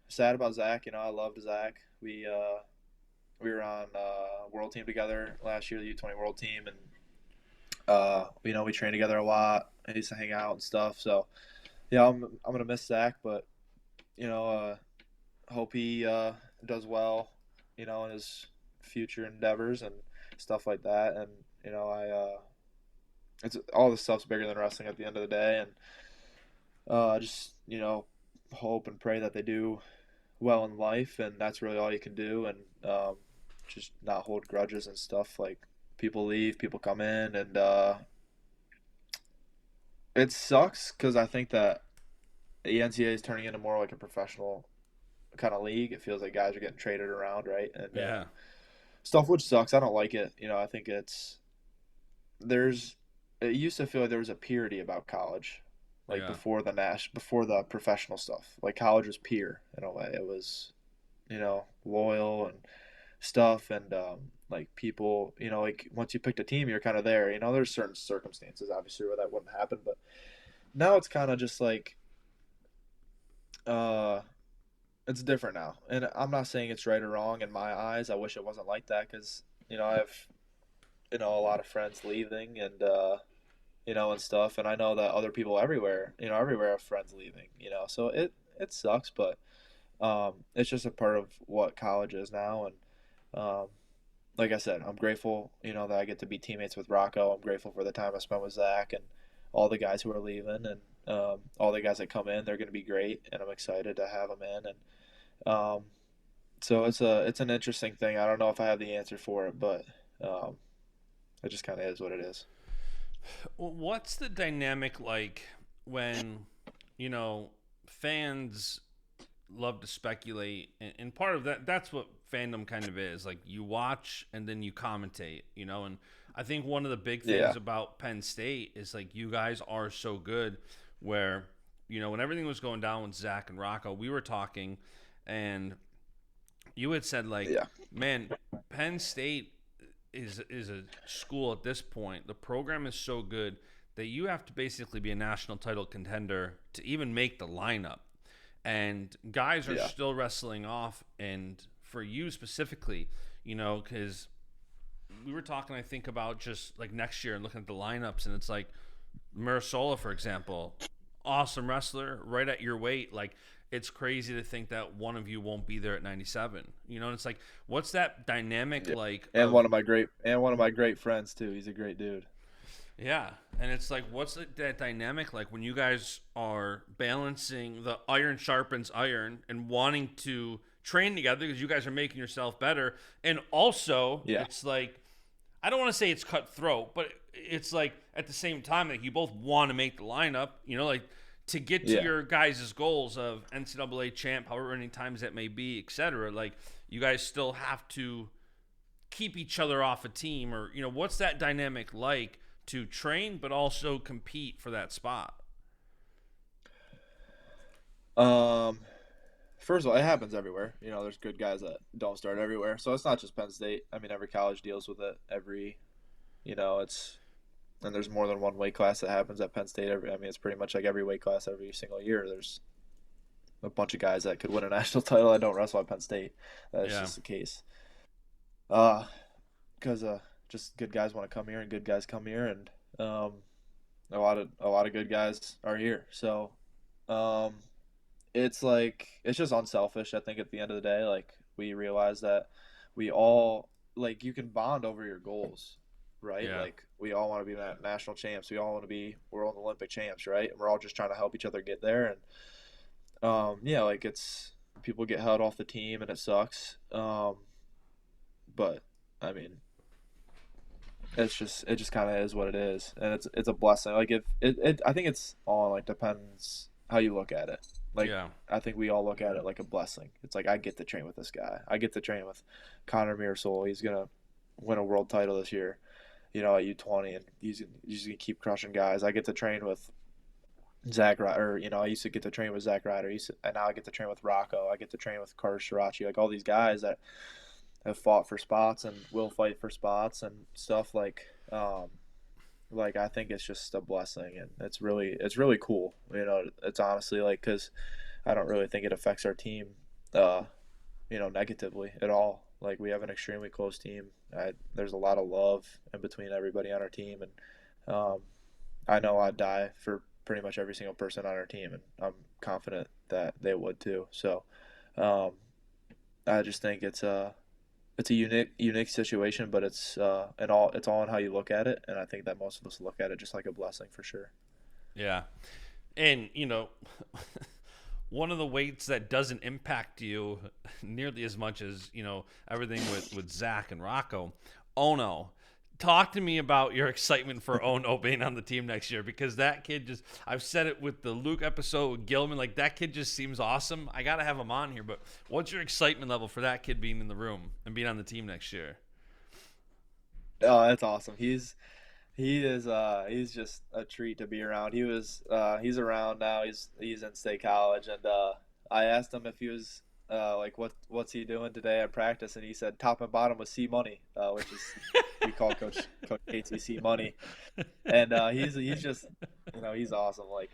sad about Zack. I loved Zack. We were on world team together last year, the U20 world team, and we trained together a lot. I used to hang out and stuff. So yeah, I'm gonna miss Zack, but hope he does well, in his future endeavors and stuff like that. And it's all this stuff's bigger than wrestling at the end of the day, and just hope and pray that they do well in life, and that's really all you can do. And just not hold grudges and stuff. Like, people leave, people come in, and it sucks, because I think that the NCAA is turning into more like a professional kind of league. It feels like guys are getting traded around, right? And Yeah. stuff, which sucks. I don't like it. I think there's it used to feel like there was a purity about college, like Yeah. before the professional stuff. Like, college was pure in a way. It was, loyal and stuff, and like, people, like, once you picked a team, you're kind of there. There's certain circumstances obviously where that wouldn't happen, but now it's kind of just like uh it's different now. And I'm not saying it's right or wrong in my eyes. I wish it wasn't like that, because I have a lot of friends leaving, and and stuff. And I know that other people everywhere have friends leaving, so it sucks, but it's just a part of what college is now. And like I said, I'm grateful, that I get to be teammates with Rocco. I'm grateful for the time I spent with Zack and all the guys who are leaving, and all the guys that come in. They're going to be great, and I'm excited to have them in. And so it's an interesting thing. I don't know if I have the answer for it, but um, it just kind of is what it is. What's the dynamic like when, fans love to speculate, and part of that's what fandom kind of is. Like, you watch and then you commentate, and I think one of the big things Yeah, about Penn State is, like, you guys are so good where, when everything was going down with Zack and Rocco, we were talking, and you had said, like, yeah, man, Penn State is a school at this point. The program is so good that you have to basically be a national title contender to even make the lineup. And guys are yeah, still wrestling off. And for you specifically, because we were talking, I think, about just like next year and looking at the lineups, and it's like Mirasola, for example, awesome wrestler, right at your weight. Like, it's crazy to think that one of you won't be there at 97. And it's like, what's that dynamic yeah. like And of, one of my great friends too. He's a great dude. yeah, and it's like, what's that dynamic like when you guys are balancing the iron sharpens iron and wanting to train together because you guys are making yourself better, and also Yeah, it's like, I don't want to say it's cutthroat, but it's like at the same time, like, you both want to make the lineup, like, to get to yeah, your guys' goals of NCAA champ, however many times that may be, etc. Like, you guys still have to keep each other off a team, or what's that dynamic like to train but also compete for that spot? Um, first of all, it happens everywhere. There's good guys that don't start everywhere, so it's not just Penn State. I mean, every college deals with it. It's and there's more than one weight class that happens at Penn State. I mean, it's pretty much like every weight class every single year. There's a bunch of guys that could win a national title that don't wrestle at Penn State. That's Yeah. just the case. Uh, because just good guys want to come here, and good guys come here, and a lot of good guys are here. So, um, it's like it's just unselfish. I think at the end of the day, like, we realize that we all, like, you can bond over your goals, right? Yeah. Like, we all want to be national champs. We all want to be world Olympic champs, right? And we're all just trying to help each other get there. And yeah, like, it's people get held off the team and it sucks. But I mean, it just kind of is what it is, and it's a blessing. Like, if I think it's all, like, depends how you look at it. Like, Yeah. I think we all look at it like a blessing. It's like, I get to train with this guy. I get to train with Connor Mirasola. He's gonna win a world title this year, at U20, and he's gonna keep crushing guys. I get to train with Zack Ryder. I used to get to train with Zack Ryder. And now I get to train with Rocco. I get to train with Carter Shirachi. Like, all these guys that have fought for spots and will fight for spots and stuff, like, I think it's just a blessing, and it's really cool. It's honestly, like, because I don't really think it affects our team, uh, negatively at all. Like, we have an extremely close team. There's a lot of love in between everybody on our team, and I know I'd die for pretty much every single person on our team, and I'm confident that they would too. So, um, I just think it's a unique situation, but it's all in how you look at it, and I think that most of us look at it just like a blessing for sure. Yeah. And, one of the weights that doesn't impact you nearly as much as, everything with Zack and Rocco, Ono. Talk to me about your excitement for Ono being on the team next year, because that kid just, I've said it with the Luke episode with Gilman, like, that kid just seems awesome. I got to have him on here, but what's your excitement level for that kid being in the room and being on the team next year? Oh, that's awesome. He's just a treat to be around. He's around now. He's in state college, and I asked him if he was like, what's he doing today at practice, and he said top and bottom was C Money, which is, we call Coach KTC Money, and he's just, he's awesome. Like,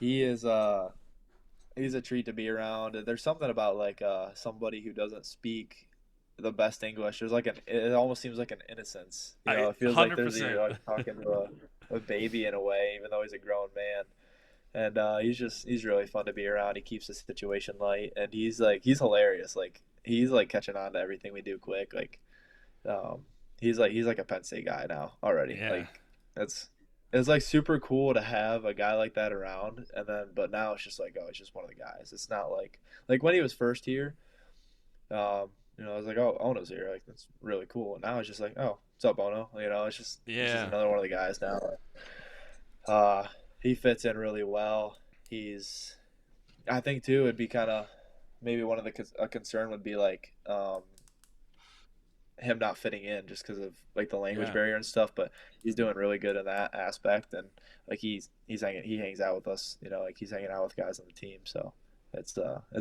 he is he's a treat to be around. There's something about, like, somebody who doesn't speak the best English. There's like it almost seems like an innocence. I It feels like there's 100%. you're like talking to a baby in a way, even though he's a grown man. And he's really fun to be around. He keeps the situation light, and he's hilarious. Like he's like catching on to everything we do quick. Like um, he's like a Penn State guy now already. Yeah. Like it's like super cool to have a guy like that around. And then but now it's just like, oh, it's just one of the guys. It's not like when he was first here. I was like, oh, Ono's here. Like that's really cool. And now it's just like, oh, what's up, Ono? It's just another one of the guys now. He fits in really well. I think too, it'd be kind of maybe one of a concern would be like him not fitting in just because of like the language barrier and stuff. But he's doing really good in that aspect, and like he hangs out with us. Like he's hanging out with guys on the team. So it's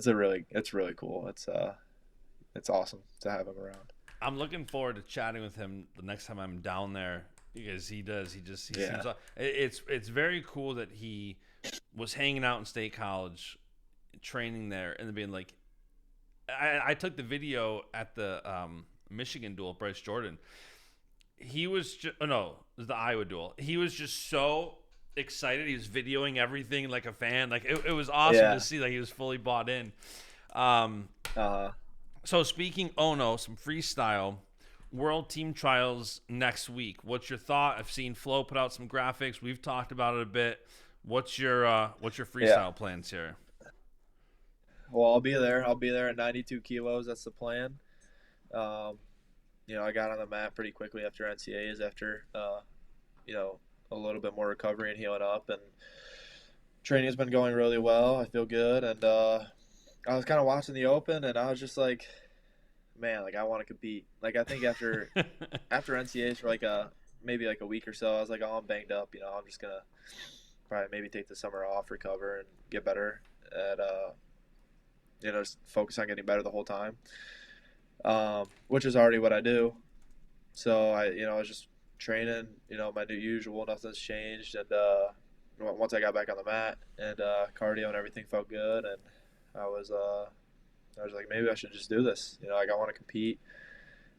really cool. It's awesome to have him around. I'm looking forward to chatting with him the next time I'm down there because he seems it's very cool that he was hanging out in State College, training there, and then being like, I took the video at the Michigan duel, Bryce Jordan. He was it was the Iowa duel. He was just so excited. He was videoing everything like a fan. Like it was awesome to see. Like he was fully bought in. So speaking Ono, some freestyle, World Team Trials next week. What's your thought? I've seen Flo put out some graphics. We've talked about it a bit. What's your freestyle plans here? Well, I'll be there. I'll be there at 92 kilos. That's the plan. I got on the mat pretty quickly after NCAAs, after a little bit more recovery and healing up, and training has been going really well. I feel good, and I was kind of watching the Open, and I was just like, man, like I want to compete. Like I think after NCAAs for maybe a week or so, I was like, oh, I'm banged up. I'm just gonna probably maybe take the summer off, recover, and get better at just focus on getting better the whole time, which is already what I do. So I was just training, my new usual. Nothing's changed, and once I got back on the mat and cardio and everything felt good, and I was like, maybe I should just do this. Like I want to compete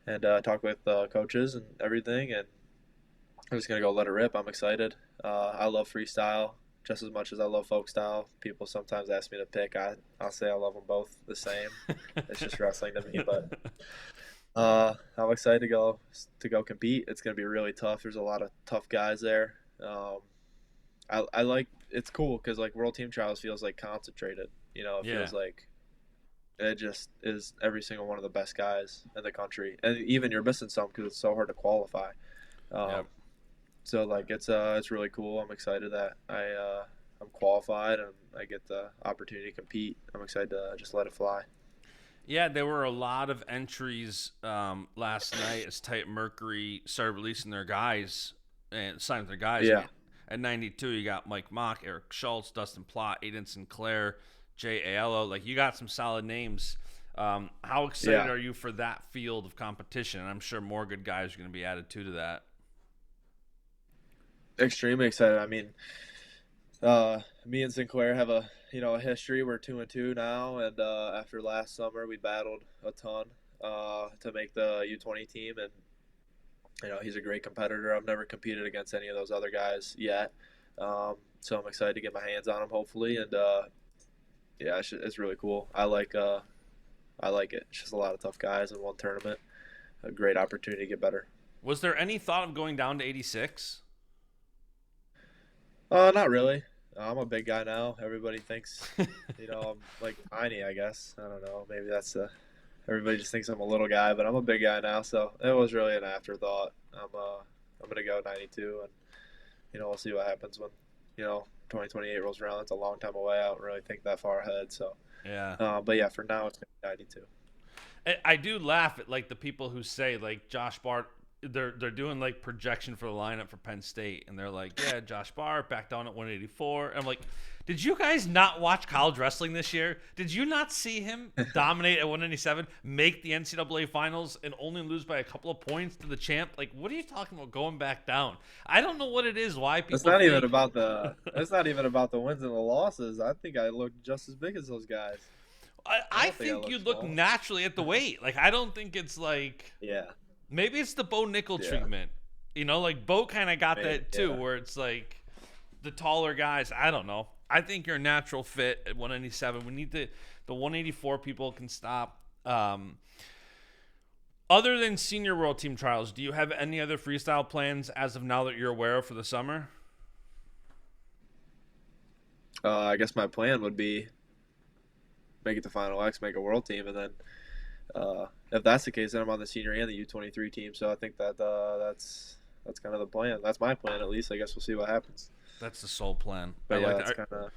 and talk with coaches and everything, and I'm just gonna go let it rip. I'm excited. I love freestyle just as much as I love folk style. People sometimes ask me to pick. I'll say I love them both the same. It's just wrestling to me, but I'm excited to go compete. It's gonna be really tough. There's a lot of tough guys there. I like it's cool because like World Team Trials feels like concentrated. It feels like it just is every single one of the best guys in the country, and even you're missing some because it's so hard to qualify. So like it's really cool. I'm excited that I'm qualified and I get the opportunity to compete. I'm excited to just let it fly. Yeah, there were a lot of entries last night as Tight Mercury started releasing their guys and signing their guys. Yeah. At 92, you got Mike Mock, Eric Schultz, Dustin Plott, Aiden Sinclair, Jay Aiello. Like, you got some solid names. How excited are you for that field of competition? And I'm sure more good guys are going to be added to that. Extremely excited. I mean, me and Sinclair have a history. We're 2-2 now, and after last summer, we battled a ton to make the U20 team, and he's a great competitor. I've never competed against any of those other guys yet, so I'm excited to get my hands on him, hopefully. And it's really cool. I like it. It's just a lot of tough guys in one tournament. A great opportunity to get better. Was there any thought of going down to 86? Not really. I'm a big guy now. Everybody thinks, I'm like tiny, I guess. I don't know. Maybe that's everybody just thinks I'm a little guy, but I'm a big guy now. So it was really an afterthought. I'm going to go 92, and, we'll see what happens when, 2028 rolls around. That's a long time away. I don't really think that far ahead. So, but yeah, for now it's going to be 92. I do laugh at like the people who say like Josh Barr, they're doing like projection for the lineup for Penn State, and they're like, yeah, Josh Barr back down at 184. And I'm like, did you guys not watch college wrestling this year? Did you not see him dominate at 197, make the NCAA Finals, and only lose by a couple of points to the champ? Like, what are you talking about going back down? I don't know what it is. Why people? It's not even about the wins and the losses. I think I look just as big as those guys. I think you look naturally at the weight. Like, I don't think it's like. Yeah. Maybe it's the Bo Nickal treatment. You know, like Bo kind of got Maybe, that too, yeah. where it's like the taller guys. I don't know. I think you're a natural fit at 197. We need the 184 people can stop. Other than senior world team trials, do you have any other freestyle plans as of now that you're aware of for the summer? I guess my plan would be make it to Final X, make a world team, and then if that's the case, then I'm on the senior and the U23 team. So I think that that's kind of the plan. That's my plan, at least. I guess we'll see what happens. That's the sole plan. But I yeah, like that's that. kind of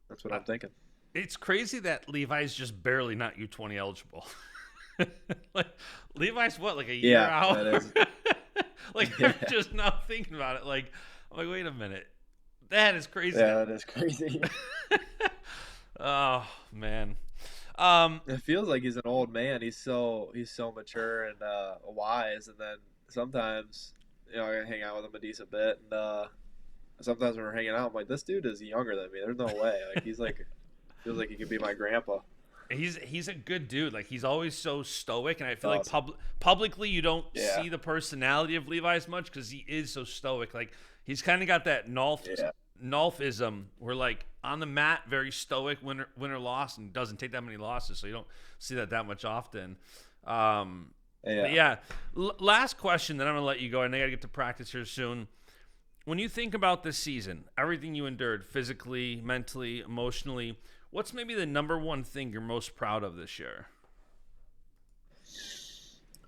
that's what I'm thinking. It's crazy that Levi's just barely not U20 eligible. Like Levi's what, like a year out? That is. Like Yeah. I'm just now thinking about it. Like I'm like, wait a minute, that is crazy. Yeah, that is crazy. Oh man. It feels like he's an old man. He's so mature and wise, and then sometimes I hang out with him a decent bit, and sometimes when we're hanging out, I'm like, this dude is younger than me. There's no way. Like he's like feels like he could be my grandpa. He's a good dude. Like he's always so stoic, and I feel like Awesome. publicly you don't Yeah. see the personality of Levi as much because he is so stoic. Like he's kind of got that Yeah. Nolfism, where like on the mat very stoic, winner loss, and doesn't take that many losses, so you don't see that much often. Yeah. But yeah, last question, then I'm gonna let you go. I know you gotta get to practice here soon. When you think about this season, everything you endured physically, mentally, emotionally, what's maybe the number one thing you're most proud of this year?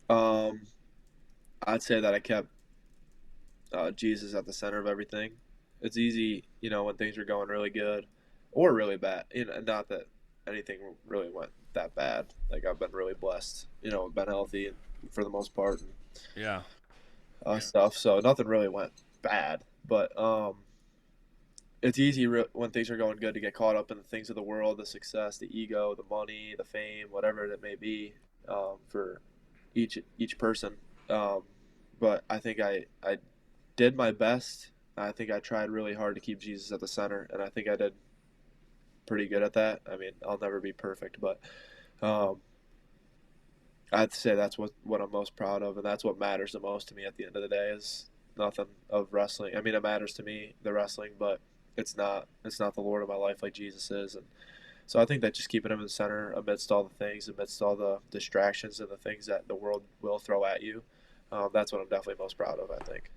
I'd say that I kept Jesus at the center of everything. It's easy, when things are going really good or really bad. Not that anything really went that bad. Like I've been really blessed, been healthy for the most part and Yeah. stuff. So nothing really went bad, but it's easy when things are going good to get caught up in the things of the world, the success, the ego, the money, the fame, whatever it may be, for each person. But I think I did my best. I think I tried really hard to keep Jesus at the center, and I think I did pretty good at that. I mean, I'll never be perfect, but I'd say that's what I'm most proud of, and that's what matters the most to me at the end of the day is nothing of wrestling. I mean, it matters to me, the wrestling, but it's not the Lord of my life like Jesus is. And so I think that just keeping him in the center amidst all the things, amidst all the distractions and the things that the world will throw at you, that's what I'm definitely most proud of, I think.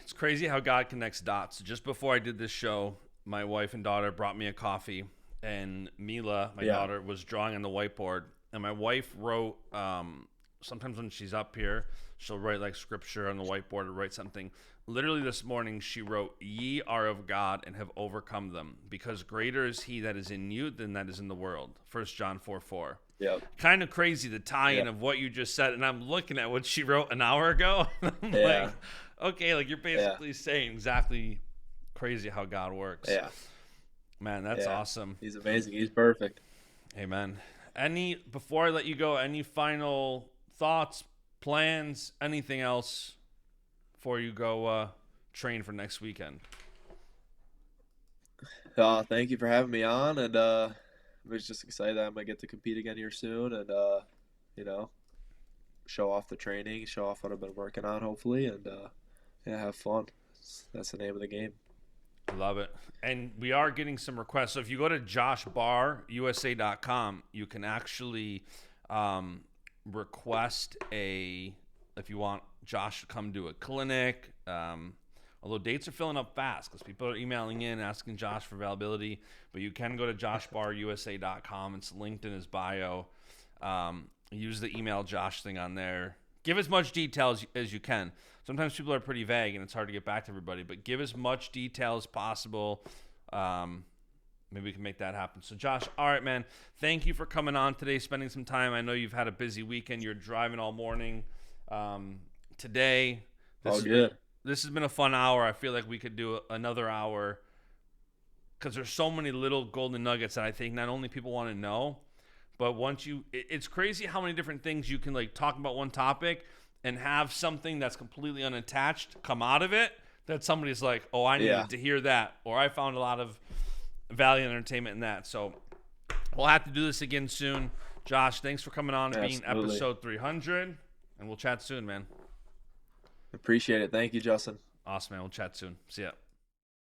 It's crazy how God connects dots. Just before I did this show, my wife and daughter brought me a coffee, and Mila, my daughter, was drawing on the whiteboard. And my wife wrote, sometimes when she's up here, she'll write like scripture on the whiteboard or write something. Literally this morning, she wrote, "Ye are of God and have overcome them, because greater is he that is in you than that is in the world." 1 John 4:4. Yep. Kind of crazy, the tie-in of what you just said. And I'm looking at what she wrote an hour ago. I'm Yeah. like, okay, like you're basically saying exactly crazy how God works. Yeah. Man, that's awesome. He's amazing. He's perfect. Amen. Before I let you go, any final thoughts, plans, anything else before you go train for next weekend? Thank you for having me on, and I was just excited that I'm gonna get to compete again here soon, and show off the training, show off what I've been working on, hopefully, and have fun. That's the name of the game. Love it. And we are getting some requests. So if you go to joshbarrusa.com, you can actually request if you want Josh to come to a clinic. Although dates are filling up fast because people are emailing in asking Josh for availability. But you can go to joshbarrusa.com. It's linked in his bio. Use the email Josh thing on there. Give as much detail as you can. Sometimes people are pretty vague and it's hard to get back to everybody, but give as much detail as possible. Maybe we can make that happen. So Josh, all right, man, thank you for coming on today, spending some time. I know you've had a busy weekend. You're driving all morning. Today, All good. This has been a fun hour. I feel like we could do another hour because there's so many little golden nuggets that I think not only people want to know, but it's crazy how many different things you can like talk about one topic and have something that's completely unattached come out of it that somebody's like, oh, I needed to hear that, or I found a lot of value and entertainment in that. So we'll have to do this again soon. Josh, thanks for coming on and being episode 300, and we'll chat soon, man. Appreciate it. Thank you, Justin. Awesome, man. We'll chat soon. See ya.